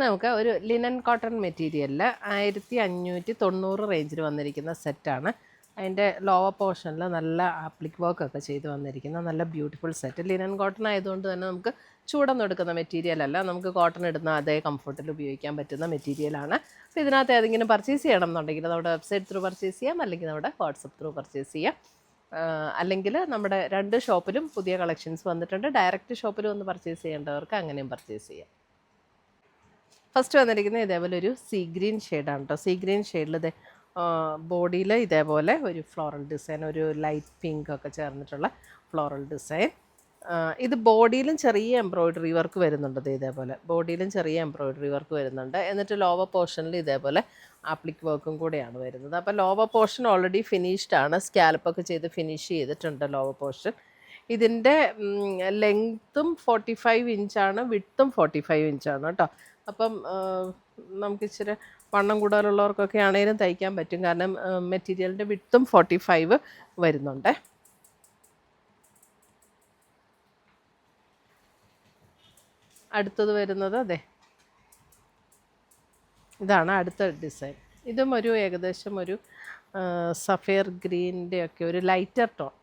നമുക്ക് ഒരു linen cotton മെറ്റീരിയലിൽ 1590 റേഞ്ചിൽ വന്നിരിക്കുന്ന സെറ്റാണ്. അതിൻ്റെ ലോവർ പോർഷനിൽ നല്ല ആപ്ലിക് വർക്കൊക്കെ ചെയ്ത് വന്നിരിക്കുന്ന നല്ല ബ്യൂട്ടിഫുൾ സെറ്റ്. ലിനൻ കോട്ടൺ ആയതുകൊണ്ട് തന്നെ നമുക്ക് ചൂടൊന്നും എടുക്കുന്ന മെറ്റീരിയലല്ല, നമുക്ക് കോട്ടൺ ഇടുന്ന അതേ കംഫർട്ടിൽ ഉപയോഗിക്കാൻ പറ്റുന്ന മെറ്റീരിയലാണ്. അപ്പോൾ ഇതിനകത്ത് ഏതെങ്കിലും പർച്ചേസ് ചെയ്യണം എന്നുണ്ടെങ്കിൽ നമ്മുടെ വെബ്സൈറ്റ് ത്രൂ പർച്ചേസ് ചെയ്യാം, അല്ലെങ്കിൽ നമ്മുടെ വാട്സപ്പ് ത്രൂ പർച്ചേസ് ചെയ്യാം. അല്ലെങ്കിൽ നമ്മുടെ 2 ഷോപ്പിലും പുതിയ കളക്ഷൻസ് വന്നിട്ടുണ്ട്. ഡയറക്റ്റ് ഷോപ്പിൽ വന്ന് പർച്ചേസ് ചെയ്യേണ്ടവർക്ക് അങ്ങനെയും പർച്ചേസ് ചെയ്യാം. ഫസ്റ്റ് വന്നിരിക്കുന്നത് ഇതേപോലെ ഒരു സീ ഗ്രീൻ ഷെയ്ഡാണ് കേട്ടോ. സീ ഗ്രീൻ ഷെയ്ഡിൽ ഇത് ബോഡിയിൽ ഇതേപോലെ ഒരു ഫ്ലോറൽ ഡിസൈൻ, ഒരു ലൈറ്റ് പിങ്ക് ഒക്കെ ചേർന്നിട്ടുള്ള ഫ്ലോറൽ ഡിസൈൻ. ഇത് ബോഡിയിലും ചെറിയ എംബ്രോയ്ഡറി വർക്ക് വരുന്നുണ്ട്. ഇതേപോലെ ബോഡിയിലും ചെറിയ എംബ്രോയ്ഡറി വർക്ക് വരുന്നുണ്ട്. എന്നിട്ട് ലോവർ പോർഷനിൽ ഇതേപോലെ ആപ്ലിക് വർക്കും കൂടെയാണ് വരുന്നത്. അപ്പോൾ ലോവർ പോർഷൻ ഓൾറെഡി ഫിനിഷ്ഡ് ആണ്, സ്കാൽപ്പൊക്കെ ചെയ്ത് ഫിനിഷ് ചെയ്തിട്ടുണ്ട് ലോവർ പോർഷൻ. ഇതിൻ്റെ ലെങ്ത്തും 45 ഇഞ്ചാണ്, വിഡ്ത്തും 45 ഇഞ്ചാണ് കേട്ടോ. അപ്പം നമുക്ക് ഇച്ചിരി വണ്ണം കൂടുതലുള്ളവർക്കൊക്കെ ആണെങ്കിലും തയ്ക്കാൻ പറ്റും, കാരണം മെറ്റീരിയലിൻ്റെ വിഡ്ത്തും 45 വരുന്നുണ്ട്. അടുത്തത് വരുന്നത് അതെ ഇതാണ് അടുത്ത ഡിസൈൻ. ഇതും ഒരു ഏകദേശം ഒരു സഫയർ ഗ്രീനിൻ്റെ ഒക്കെ ഒരു ലൈറ്റർ ടോൺ,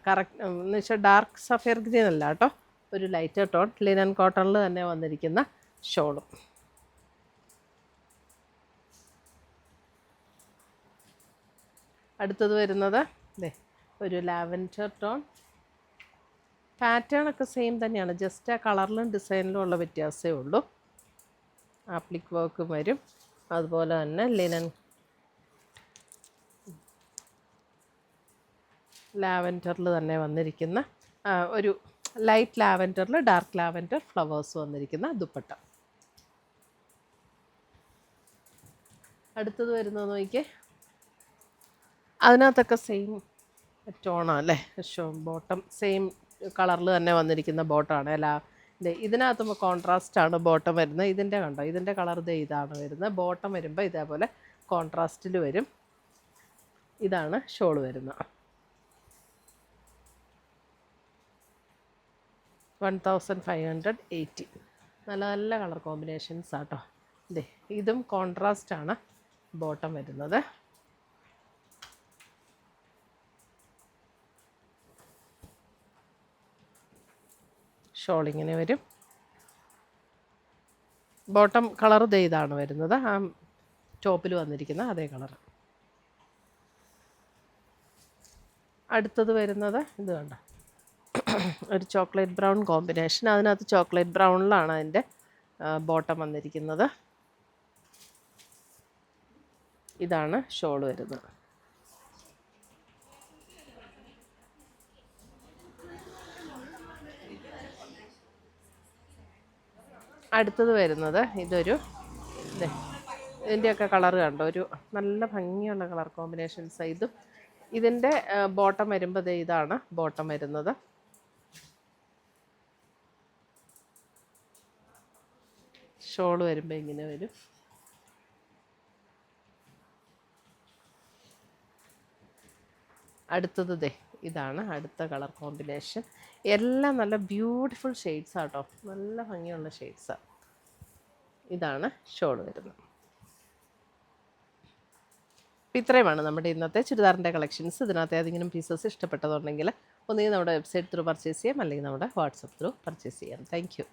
കറക്റ്റ് എന്ന് വെച്ചാൽ ഡാർക്ക് സഫയർ ഗ്രീൻ അല്ല കേട്ടോ, ഒരു ലൈറ്റർ ടോൺ. ലിനൻ കോട്ടണിൽ തന്നെ വന്നിരിക്കുന്ന ഷോളും. അടുത്തത് വരുന്നത് ഒരു ലാവൻഡർ ടോൺ. പാറ്റേൺ ഒക്കെ സെയിം തന്നെയാണ്, ജസ്റ്റ് ആ കളറിലും ഡിസൈനിലും ഉള്ള വ്യത്യാസമേ ഉള്ളൂ. ആപ്ലിക് വർക്കും വരും. അതുപോലെ തന്നെ ലിനൻ ലാവൻഡറിൽ തന്നെ വന്നിരിക്കുന്ന ഒരു ലൈറ്റ് ലാവൻഡറിൽ ഡാർക്ക് ലാവൻഡർ ഫ്ലവേഴ്സ് വന്നിരിക്കുന്ന ദുപ്പട്ട. അടുത്തത് വരുന്നത് നോക്കിയേ, അതിനകത്തൊക്കെ സെയിം ടോണാണ് അല്ലേ. ബോട്ടം സെയിം കളറിൽ തന്നെ വന്നിരിക്കുന്ന ബോട്ടമാണ്. ഇതിനകത്ത് കോൺട്രാസ്റ്റാണ് ബോട്ടം വരുന്നത്. ഇതിൻ്റെ കണ്ടോ, ഇതിൻ്റെ കളർ ഇതാണ് വരുന്നത്. ബോട്ടം വരുമ്പോൾ ഇതേപോലെ കോൺട്രാസ്റ്റിൽ വരും. ഇതാണ് ഷോൾ വരുന്നത്. 1580. നല്ല നല്ല കളർ കോമ്പിനേഷൻസ് ആട്ടോ. ഇതും കോൺട്രാസ്റ്റാണ് ബോട്ടം വരുന്നത്. ഷോൾ ഇങ്ങനെ വരും. ബോട്ടം കളർ ഇതാണ് വരുന്നത്, ആ ടോപ്പിൽ വന്നിരിക്കുന്ന അതേ കളർ. അടുത്തത് വരുന്നത് ഇത് കണ്ട, ഒരു ചോക്ലേറ്റ് ബ്രൗൺ കോമ്പിനേഷൻ. അതിനകത്ത് ചോക്ലേറ്റ് ബ്രൗണിലാണ് അതിൻ്റെ ബോട്ടം വന്നിരിക്കുന്നത്. ഇതാണ് ഷോൾ വരുന്നത്. അടുത്തത് വരുന്നത് ഇതൊരു ഇതിൻ്റെയൊക്കെ കളർ കണ്ടോ, ഒരു നല്ല ഭംഗിയുള്ള കളർ കോമ്പിനേഷൻസ്. ഇതിൻ്റെ ബോട്ടം വരുമ്പോൾ ഇതാണ് ബോട്ടം വരുന്നത്. ഷോൾ വരുമ്പോൾ ഇങ്ങനെ വരും. അടുത്തത് ഇതാണ് അടുത്ത കളർ കോമ്പിനേഷൻ. എല്ലാം നല്ല ബ്യൂട്ടിഫുൾ ഷെയ്ഡ്സ് ആട്ടോ, നല്ല ഭംഗിയുള്ള ഷെയ്ഡ്സാണ്. ഇതാണ് ഷോൾ വരുന്നത്. ഇത്രയുമാണ് നമ്മുടെ ഇന്നത്തെ ചുരിദാറിൻ്റെ കളക്ഷൻസ്. ഇതിനകത്ത് ഏതെങ്കിലും പീസസ് ഇഷ്ടപ്പെട്ടതുണ്ടെങ്കിൽ ഒന്നുകിൽ നമ്മുടെ വെബ്സൈറ്റ് ത്രൂ പർച്ചേസ് ചെയ്യാം, അല്ലെങ്കിൽ നമ്മുടെ വാട്സപ്പ് ത്രൂ പർച്ചേസ് ചെയ്യാം. Thank you.